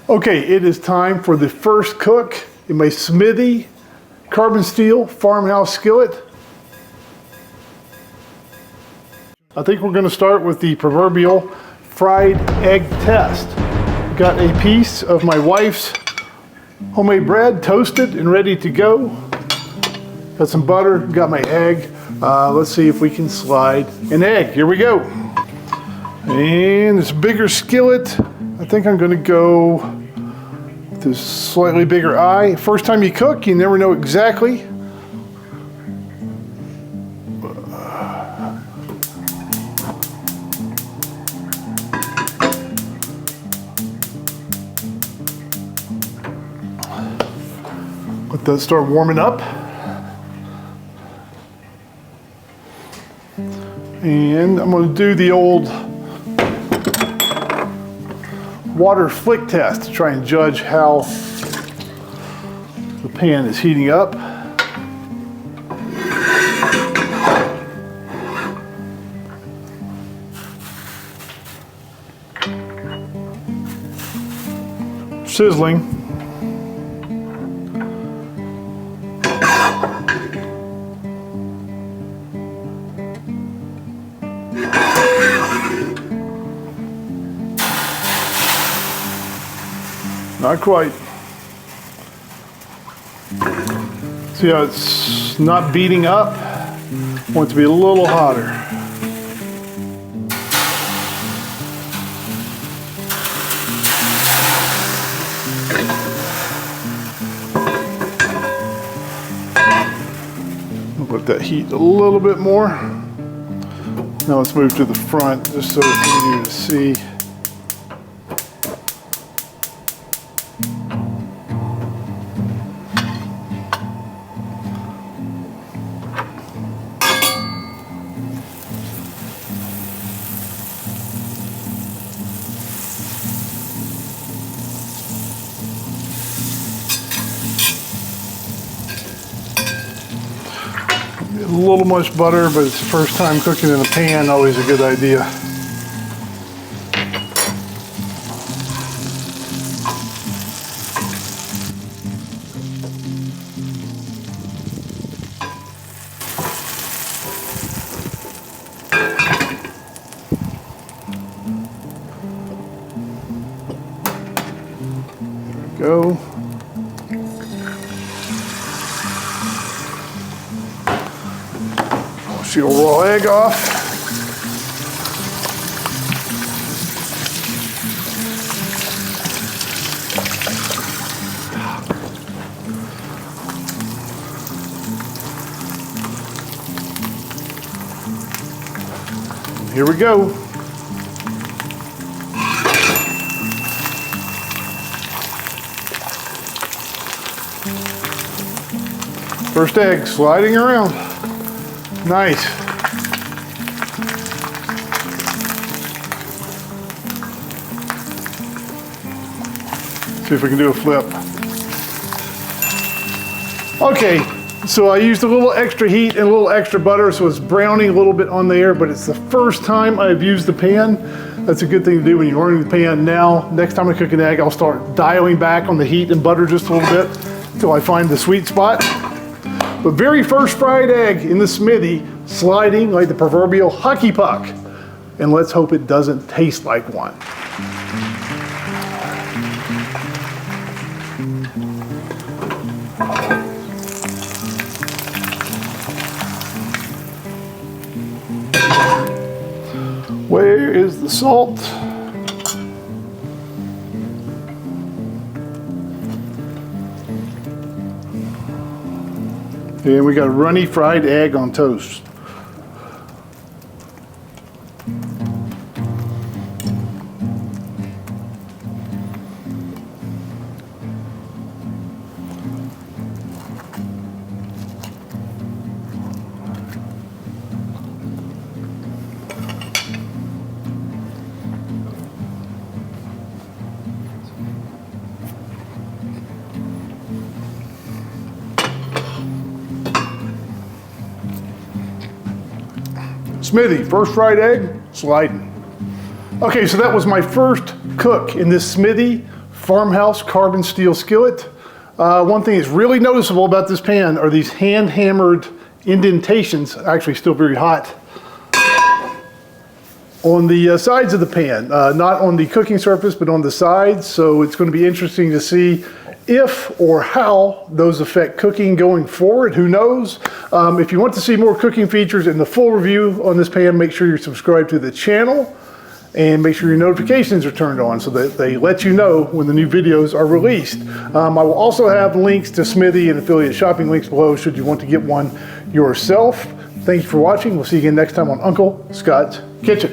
Okay, it is time for the first cook in my Smithey carbon steel farmhouse skillet. I think we're going to start with the proverbial fried egg test. Got a piece of my wife's homemade bread, toasted and ready to go. Got some butter, got my egg. Let's see if we can slide an egg. Here we go. And this bigger skillet, I think I'm going to go with this slightly bigger eye. First time you cook, you never know exactly. Let that start warming up. And I'm going to do the old water flick test to try and judge how the pan is heating up. Sizzling. Not quite. See how it's not beating up? I want it to be a little hotter. I'll let that heat a little bit more. Now let's move to the front just so it's easier to see. A little much butter, but it's the first time cooking in a pan, always a good idea. There we go. Your raw egg off. Here we go. First egg sliding around. Nice. See if we can do a flip. Okay, so I used a little extra heat and a little extra butter, so it's browning a little bit on there, but it's the first time I've used the pan. That's a good thing to do when you're learning the pan. Now, next time I cook an egg, I'll start dialing back on the heat and butter just a little bit until I find the sweet spot. But very first fried egg in the Smithy, sliding like the proverbial hockey puck. And let's hope it doesn't taste like one. Where is the salt? And we got a runny fried egg on toast. Smithy, first fried egg, sliding. Okay, so that was my first cook in this Smithey Farmhouse carbon steel skillet. One thing that's really noticeable about this pan are these hand hammered indentations, actually still very hot, on the sides of the pan, not on the cooking surface, but on the sides. So it's going to be interesting to see if or how those affect cooking going forward. Who knows? If you want to see more cooking features and the full review on this pan, make sure you're subscribed to the channel and make sure your notifications are turned on so that they let you know when the new videos are released. I will also have links to Smithey and affiliate shopping links below should you want to get one yourself. Thank you for watching. We'll see you again next time on Uncle Scott's Kitchen.